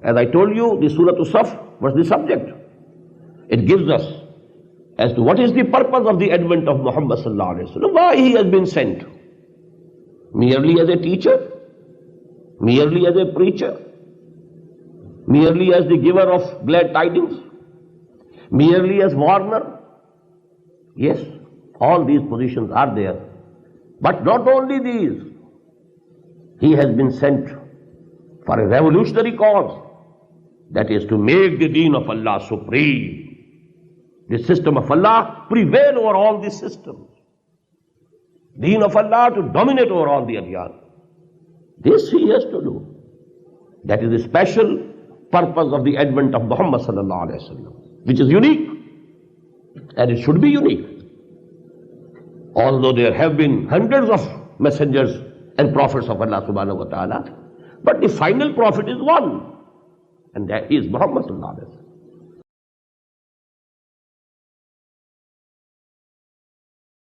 As I told you, the Surah As-Saf was the subject. It gives us as to what is the purpose of the advent of Muhammad sallallahu alaihi wasallam, why he has been sent. Merely as a teacher? Merely as a preacher? Merely as the giver of glad tidings? Merely as warner? Yes, all these positions are there. But not only these. He has been sent for a revolutionary cause, that is to make the deen of Allah supreme. The system of Allah prevail over all the systems. Deen of Allah to dominate over all the adyan. This he has to do. That is the special purpose of the advent of Muhammad sallallahu alaihi wasallam, which is unique, and it should be unique. Although there have been hundreds of messengers and prophets of Allah subhanahu wa ta'ala, but the final prophet is one, and that is Muhammad sallallahu alaihi wasallam.